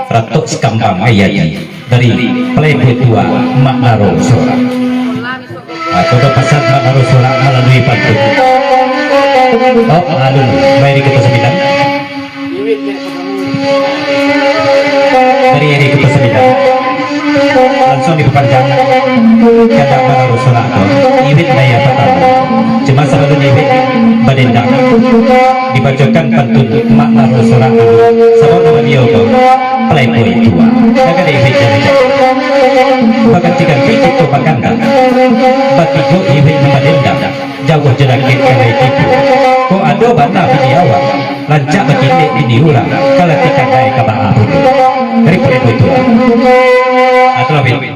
Ratok Sekambang ayat dari Playboy 2 Maknaro Sorak. Kode pasar Maknaro Sorak melalui pantun. Oh, alun, mari kita sembilan. Dari ini kita sembilan. Langsung diperpanjang. Kata Maknaro Sorak. Iwit daya pertama. Cuma sebelum iwit badendang dibacakan pantun Maknaro Sorak dulu. Sebab nama dia Playboy 2. Jangan iwit jadi. Bahkan jika itu bahkan bagi go iwit badendang jauh jerakit kala itu. Ko ado bana video awak lancak begini video ulang kalau tidak naik ke bawah dari Playboy 2 atau lebih.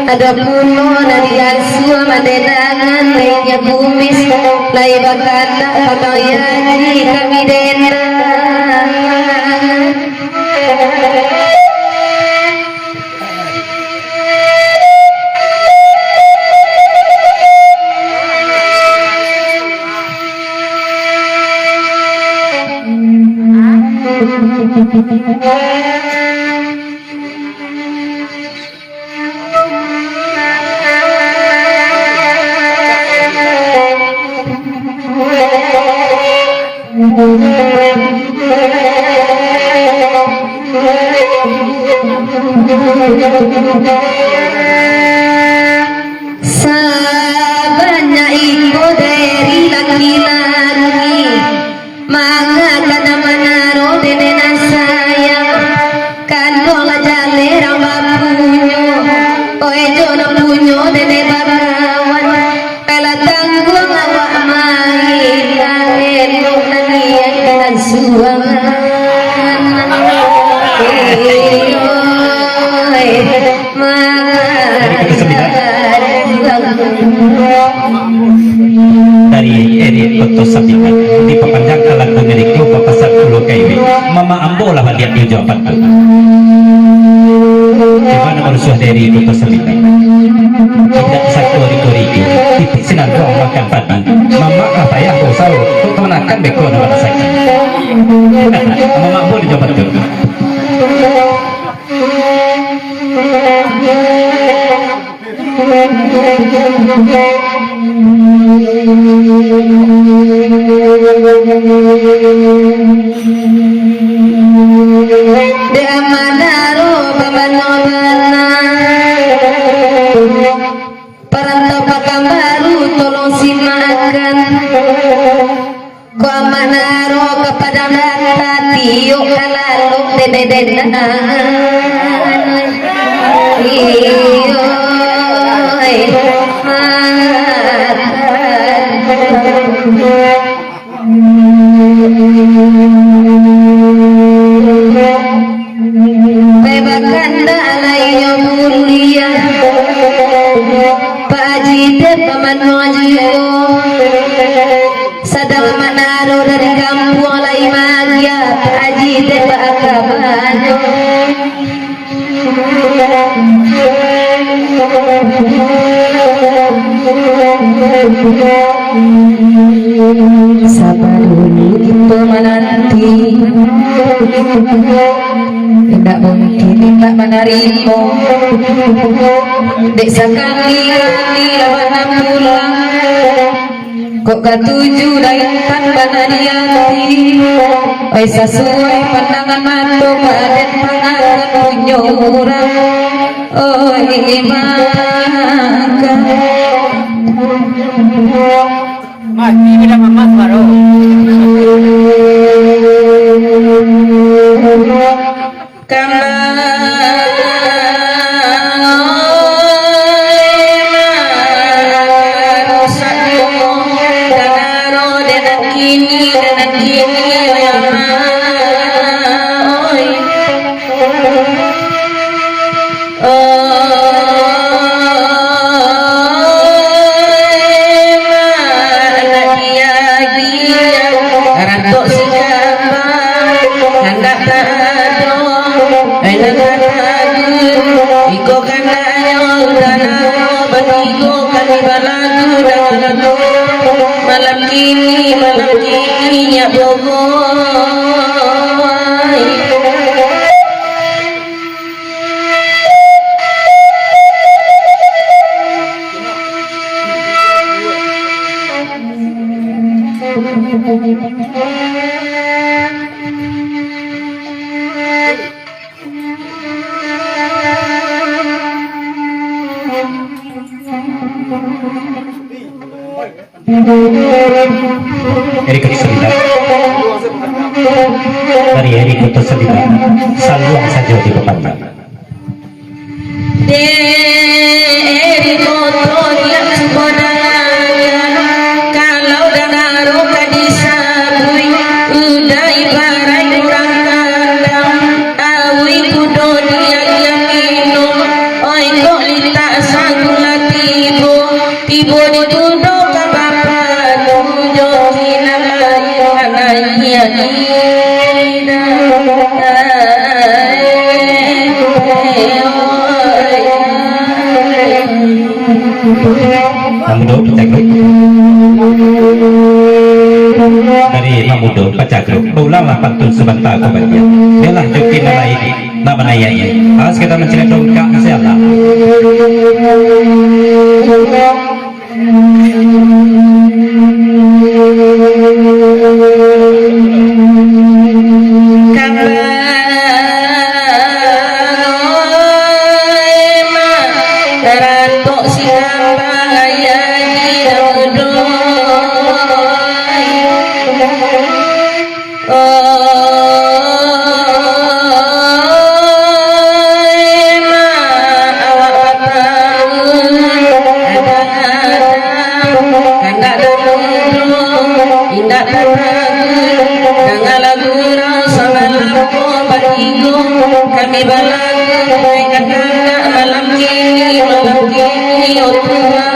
Ada puno dari asua madenangan lainnya kumis lai bakana patoyani kami dena sabanya ibu dari laki-laki maka kana manaro denena sayang kanola jale ramba punyo oe jono punyo dene bagawan pela tanggung awak main elo nani yang suangan dari edit foto sampingan diperpanjang alat pemilik lupa pasal pulau KW mama ambo lah lihat di jawaban itu gimana manusia dari foto sampingan tidak satu hari itu titik sinar doang makan pagi mama apa ya aku selalu untuk kemenakan beko nama saya mama ambo di jawaban itu Damanaro bamanobana perantau Pekanbaru tolong simakan ku amanaro kepada hati yuk kalalu dededena Bebakanda alaiyo mulia Pajide paman mojiyo Sadang manaro dari kampung alai magia Pajide bakabanyo Sabar dulu itu menanti tidak mungkin tidak menerima dek sekali lawan pulang kok ketujuh daitan banariati oi sesuai pandangan mata badan pangangan punya orang oi maka mati bilang emas baru kembali kananya udana batigo kami balagu dalagu malam kini nya boboy Eri ke-9 dari Eri ke-9 Saluang saja di Papanda dari moto dia sebenarnya kalau danaro kadisabui udah ibarat kurang kandang awi kudo dia minum oi kok lita sagula tibo tibo ditudo ka bapak tujo sinamaya Mamudo Pacagro dari Mamudo Pacagro ulanglah pantun sebentar kebagian belah joki nama ini nama nayanya harus kita mencari dongkak siapa kami balagu kata malam kini oh Tuhan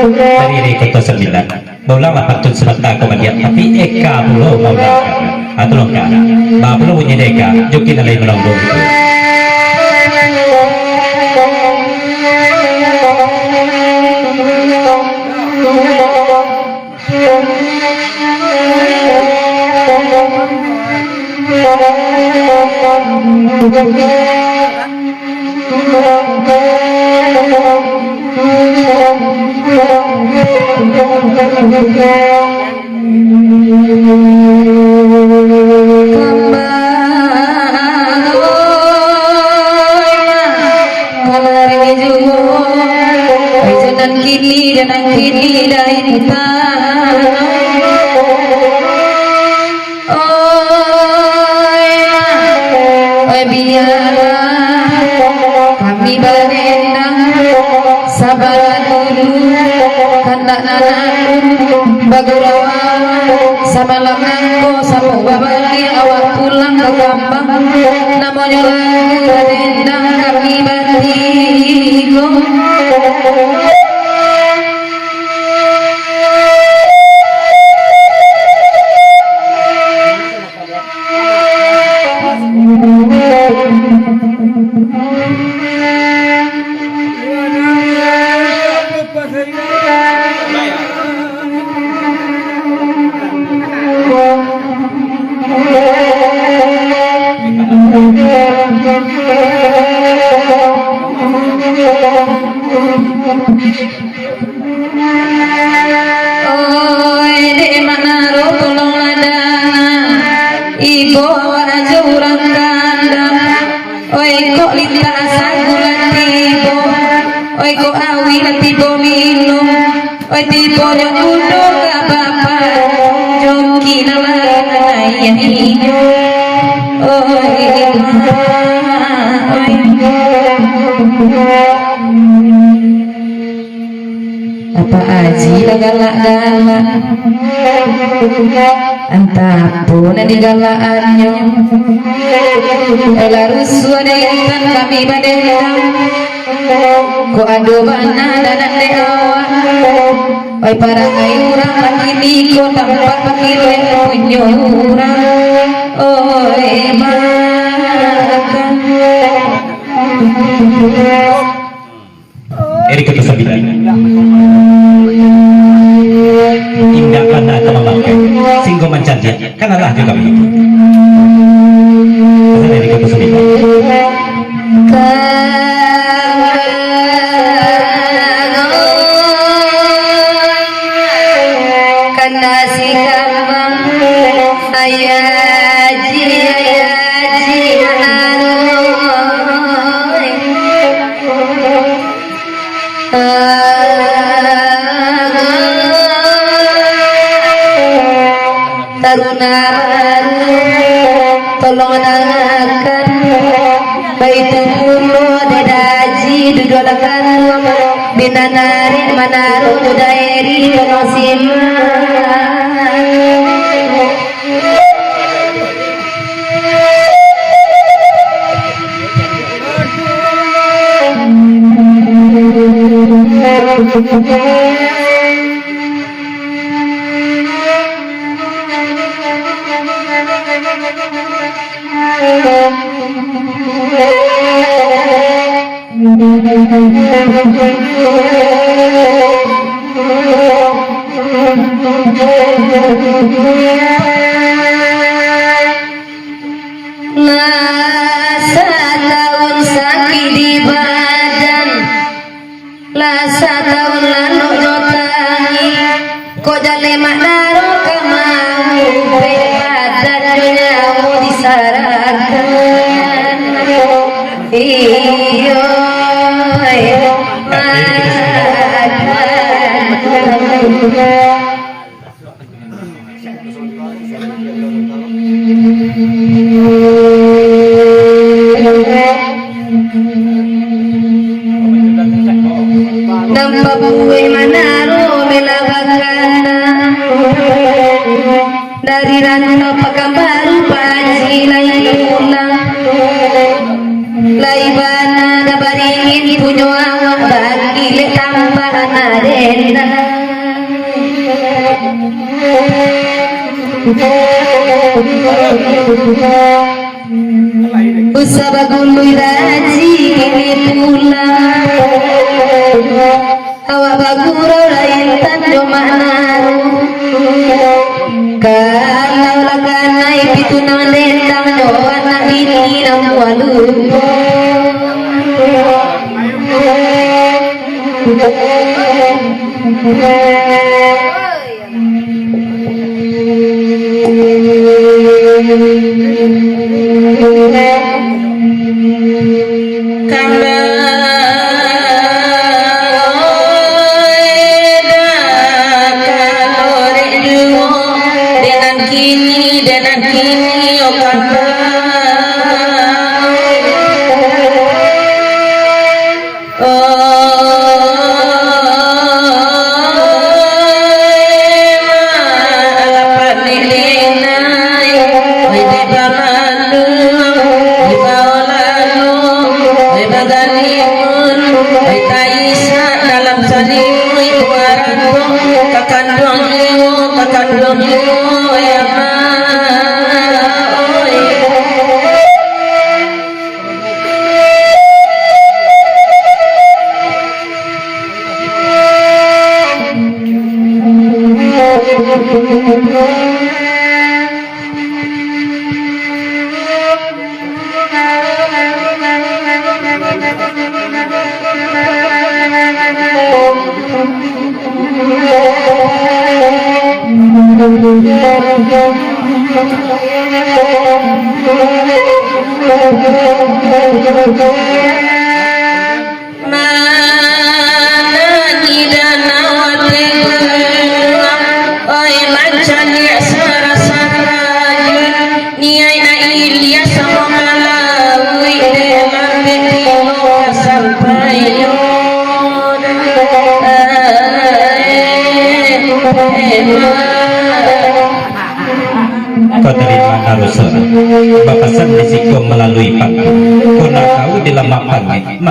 dari Eri ke-9 Maulama pantun sebentar kemudian tapi Eka belum Maulama atau lengkap bah belum punya Eka joki nalai menonggong itu kini dari kita biarlah kami berendang sabar dulu hendak nanakku bagurawa sama lenganku sama babali awak pulang ke kampung namanya lagu berendang kami bertigo Oi dek mana ro tolong ada ibu awak aja urang kandang oi kok lintas sagulan tibo oi ko awi tibo minum oi tibo yang udah gak apa joki nama ya iyo oi apa aji galak-galak antapun di galaannya larus ada intan kami badendam ku adu bana danan de awak oi para urang makini ku tampak pakile punyo urang oi makan Eri ke-9 indah pada kemampuan singgo menjanji kanalah juga begitu Eri ke-9 karena si kambang ayaji taruna tolong dengarkan baitu pulo dedaji dudolakan binanari manaru daeri konosim Lasa tahun sakit di badan Lasa tahun lalu jotangi Kok jale maknaro kamau badannya mau disarakan Iyo nampak buwe manaro melabakana dari rantau Pekanbaru panji lai pulang lai bana dabaringin punyo awak bagi le tambah nadena usah bagului raji ini pulang awak baguro lain tando manaru kalau laganai pitu nang dendang do anak bini nang walu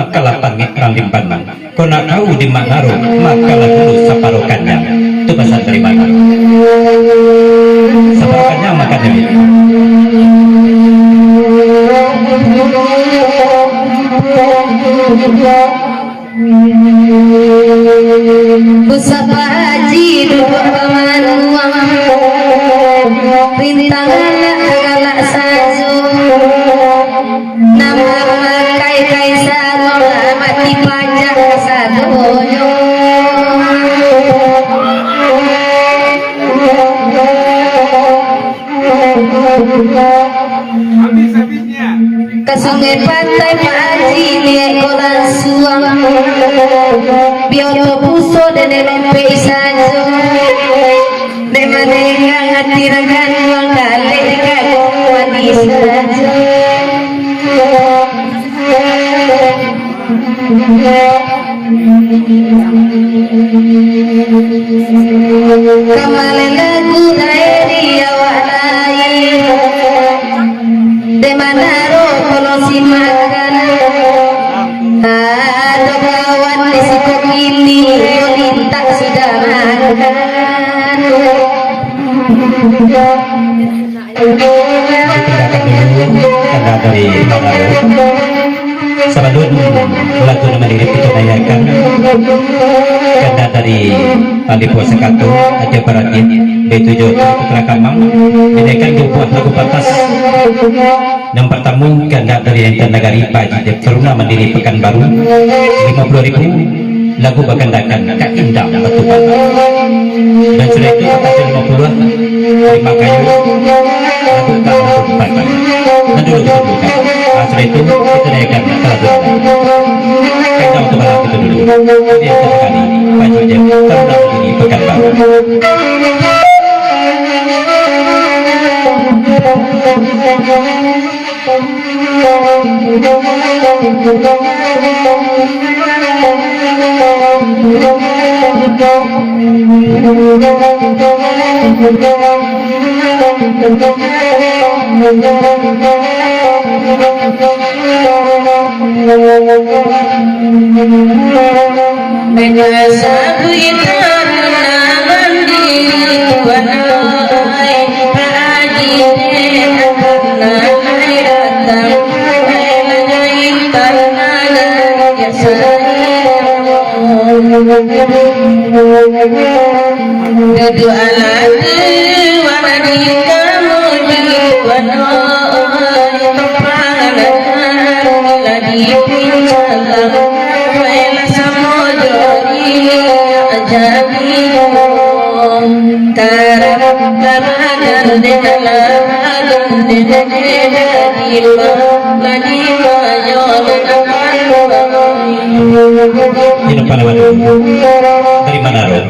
maka lapangit ranglimpan man. Kau nak tahu di mana roh, maka lah dulu saparokannya. Itu pesan dari mana? Saparokannya makannya. Busapa haji duduk paman uang rintangan galak saju nama makai kaisar mati pajak sadoyo ke sungai pantai paji liek kolan suang bioto puso dene lompe sajo dema dengan hati ragan uang kale kago wani sajo kamale lagu daeri awalai dema naro kolosi makan ada kawan di siku ini yolinta sudah makan Karena dari Sabadun lagu nama diri itu nayakan karena dari Tali Puasa Kato Aceh Paratin B7 Putra Kamang dinaikkan buah lagu patas yang pertama karena dari Enten Nagari Paji Teruna Mandiri Pekanbaru 50.000 lagu Bakandakan Kak Indah Batu Bata dan sudah itu patas 50 terima kayu lagu Kak Batu Bata dan dulu disebutkan setelah itu kita naikkan lagu kita untuk malam itu dulu dia sekali Paji Teruna Mandiri Pekanbaru Dadu alat warna kamu di wanoi kepangan lagi pinjam wala samojori jadi tarap taragan delagan jadi lagi mayor Ini dari mana roh?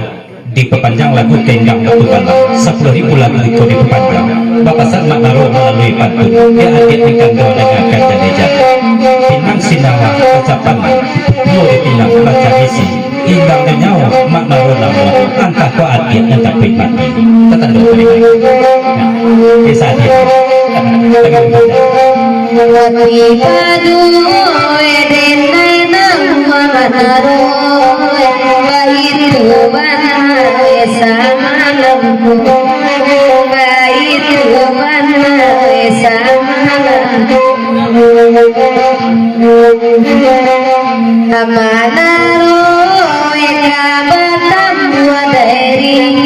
Diperpanjang lagu Kendang Batu Bala 10.000 lagu itu diperpanjang Bapasan makna roh melalui pantun dia adik ikan doa dengan kaca dejan Pinang sinawa ucapan Yo dipinang baca isi Indang dan nyawa makna roh namun Angka ko adik entah pribadi Tertentu dari mereka Kisah adik Lagi membaca Wati padu edenai nama manaroy Baitu bana sama lampu Baitu bana sama lampu Amanaroy kabatam buat dari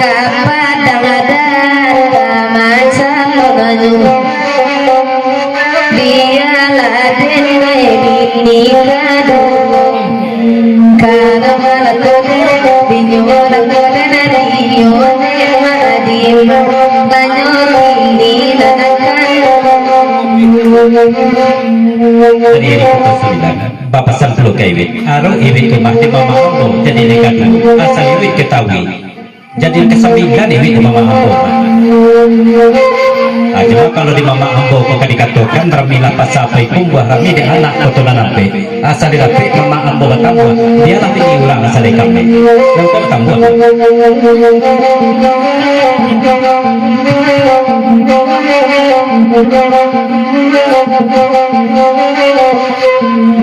Kapadang adat Kamansan lonaju biarlah denai bini kado karena malah kode binyola kode nadione madima banyor ini danakan Tadi ini kata sembilan Bapak Sampul Kaiwit Aro iwit rumah di Mama Ambo jadi negadu asal iwit ketahui jadi kesembilan iwit Mama Ambo cuma kalau di Mama Ambo kok dikatakan Ramila pasapai kumbuah Rami di anak kotolan ape asal dirapi Mama Ambo bertambah dia lah diulang asal di kami yang kau tambah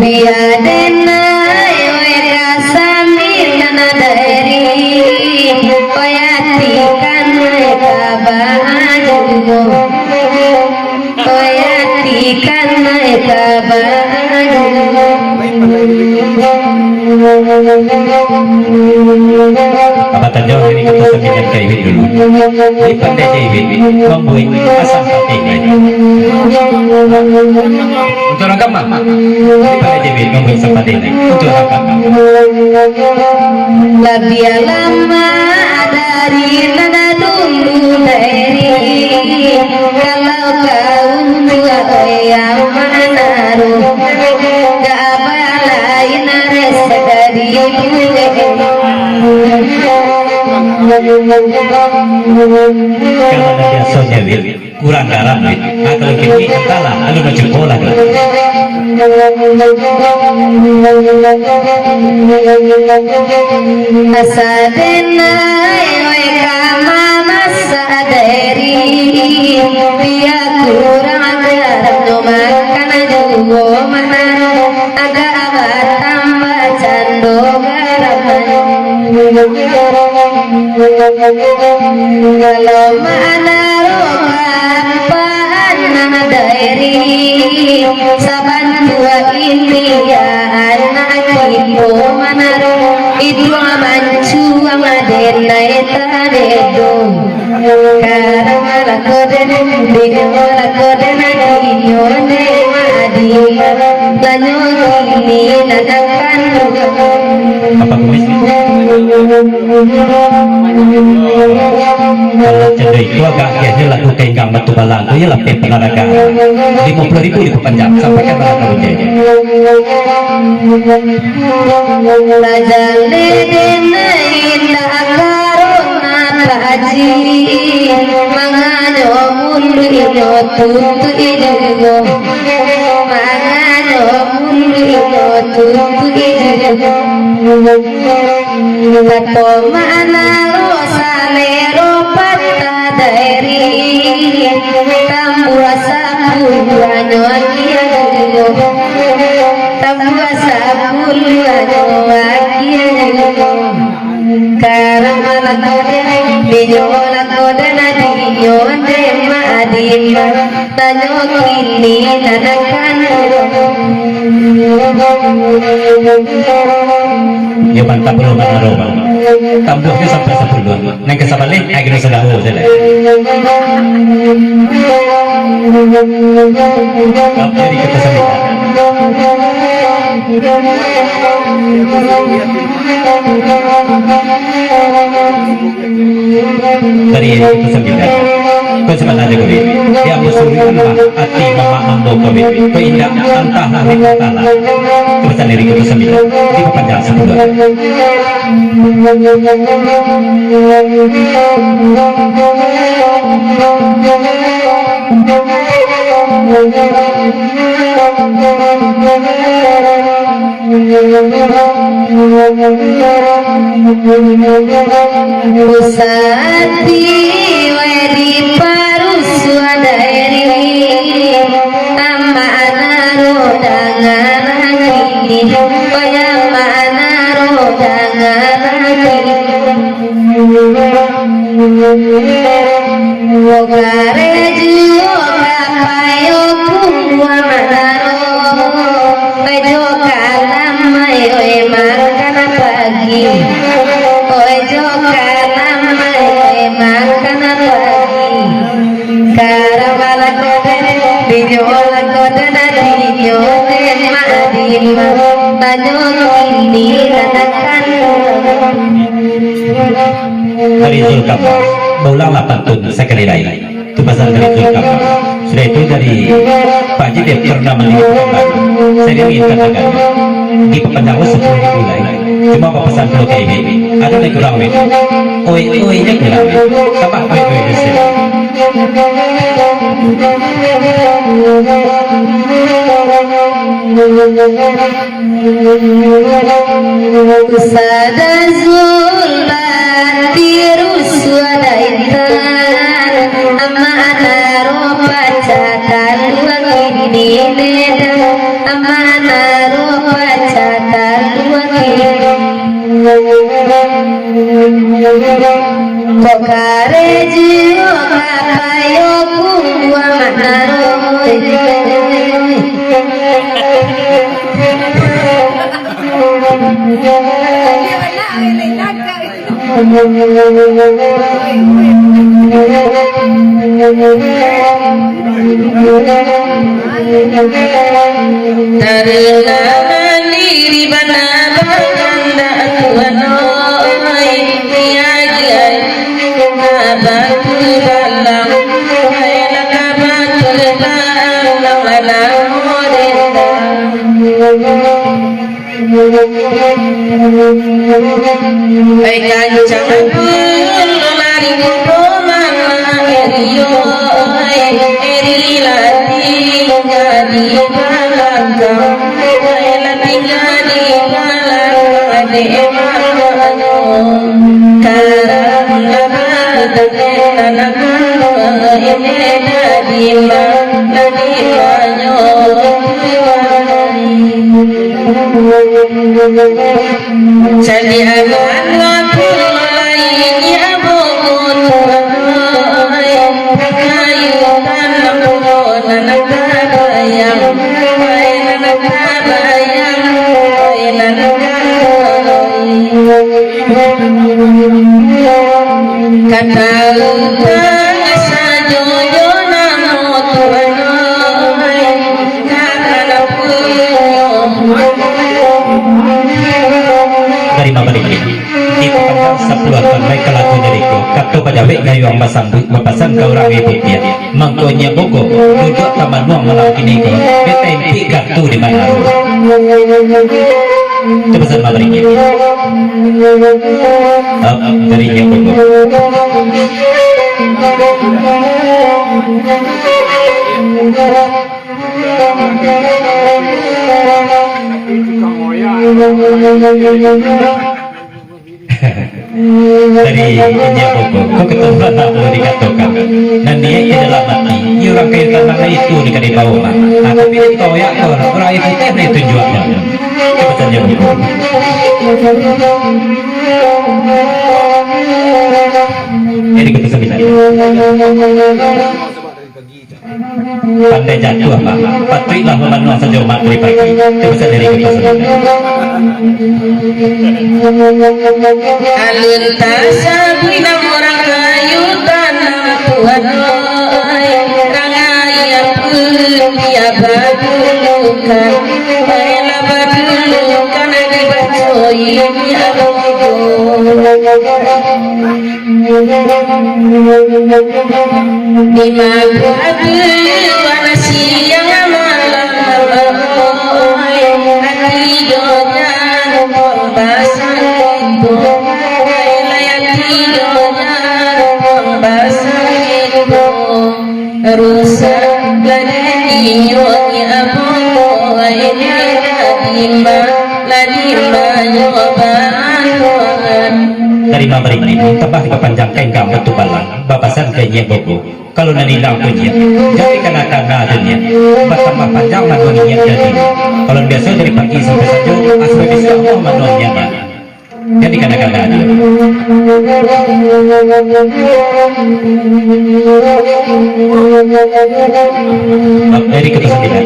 Bila biadena we kasami tanadari oyatikan kabaju oyatikan kabaju Abatan jauh ini kita seminyak kaibit dulu. Di pandai kaibit membuat asam patingai. Untuk agama, di pandai kaibit membuat asam patingai. Untuk agama. lebih lama dari nada dulu dari kalau kau tua yang menaruh gak balain rasa dari Kalau ada biasanya wil kurang garam wil. Kalau kini kalah, lalu macam bola kan. Asadena we kama masadari dia kurang garam no makan jugo mana agak abad tambah cando garam kalau mana roka dari saban dua ini ya anak itu mana itu mancu amadena etadedo karena lakoden dino lakoden dinyone madi lanyo ini nadakan Apa kumis? Kalau cendera itu agak akhirnya lagu tenggang batu balang itu ya lapis penaraga 50.000 di panjang sampai kan balang karunya. Rajale dena indah karona haji manganyo mundu ino tutu ijo manganyo mundu ino tutu ijo tato mana rosale ropata dari tambua sapu anyo kiyo tambua sapu anyo karamala diyola kodana diyonde madima tanyo kini nanakan Ya mantap belum aroma. Tambahnya sampai 10. Nang kesabalik akhirnya sudah saja. Jadi kita sambut. Dari itu sembilan. Kau sebenarnya kau dia musuhin mah hati mama ambo kau kau indah antah hari tanah. Terus dari itu sembilan. Di panjang 10. Usati wedi paruswadari amma anaro dengan ini bayama anaro dengan ini wogare juo kapayo kumwa manaro bejo kalam mayo makan pagi ojo kalam makan pagi karamala koden dinyola koden dinyole madima tanyo ini katakan Dari Zulkafar beulanglah pantun sekali lagi itu pasal dari Zulkafar. Sudah itu dari Pak Haji dia pernah melihat saya minta negara di pepanjangnya 10.000 lagi. Cuma apa pesan dulu kayak ini ada yang kurang weh oi nya kurang weh apa oi di sini Usada zulati ruswadaitan amma anaro pacatan wakini neda amma anaro Tarengan diri bana baganda tuanoi tiagiai kabatul balang ayla kabatul balang lana modenda ai kancang lari romang eriyo eri lati ngadi balangkang ai lati ngadi balangkang ade emano karang labadane nanakano ene dadima nadimanyo jadi aman wakul lainnya abon kayu tanam nanak bayang nanak bayang nanak kata utang sajoyo namo tuan kata dari nama ini itu pada 10 tahun baik lagu dariku kata pada baik gayu yang mapasan kau orang ibu dia mangkonya boko duduk taman nuang malam kini ko betempi kartu di mana itu pesan nama ini dari yang boko dari Jabogo, kau keturunan aku dikatakan, dan dia di dalam hati, dia orang kaya tanah itu di kali bawah, nah tapi dia tahu ya orang itu teh itu tujuannya, kebetulan Jabogo. Jadi kita sembilan. Pandai jatuh apa? Patrilah memanua sejauh materi pagi. Itu bisa dari kita sembilan. alun tasabina orang kayu tanam Tuhan rangaya pun dia badulukan ela badulukan dibacoi agogo di mabadu wana siang malam hati donya basah itu layati donya basah itu rusak ladeni yoni abongo ini ladimba nyobaan dari mabari ini tambah dipanjangkan kamu betul balang bapasan kayaknya bobo kalau nani lau punya jadi kena dunia bertambah panjang manusia jadi kalau biasa dari pagi sampai saja asal bisa mau manusia jadi kena dia dari kesembilan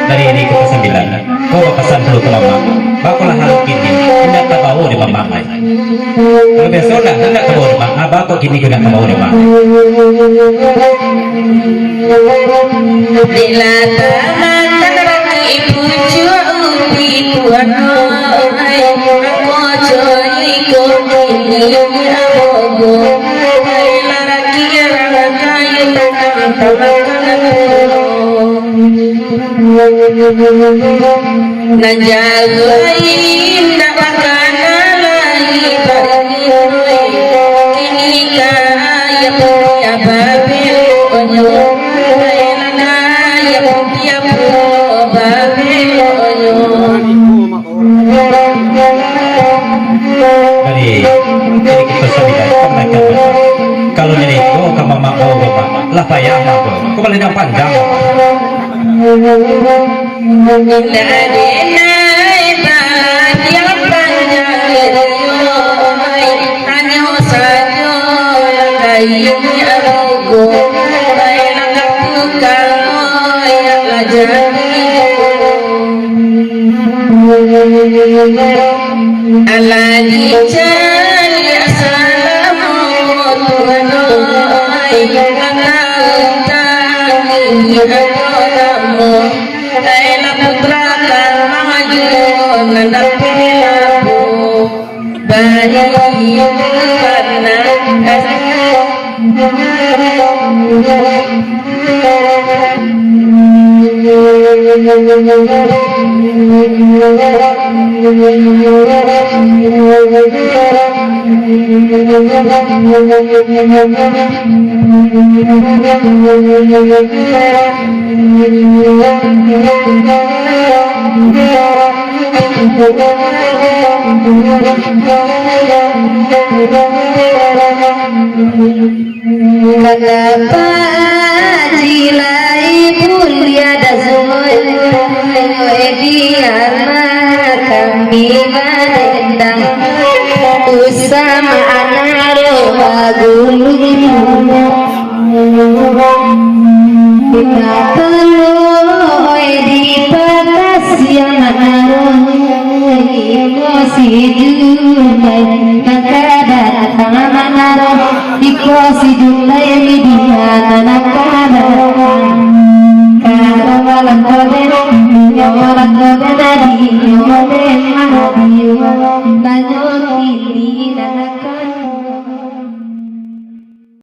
dari ini kesembilan kau bapasan dulu kelama bakulah hal kini tidak tahu di mamakai kalau besok lah tidak tahu di mana baku kini tidak tahu di mana bila tangan lagi ibu upi tuan aku joy kini abogo lagi kayu nanjalain tak bakana lagi barinoi kini kaya punya babel onyo kaya punya babel onyo dari kita sembilan pernah kalau nenek kau kamu mau bapak lah payah aku kau boleh dah panjang Jangan Aina putra kan maju ngendapi labu bayi karena kenapa jilai mulia dasoi diana kami menendang usama anaro agulung kita perlu di batas yang emosi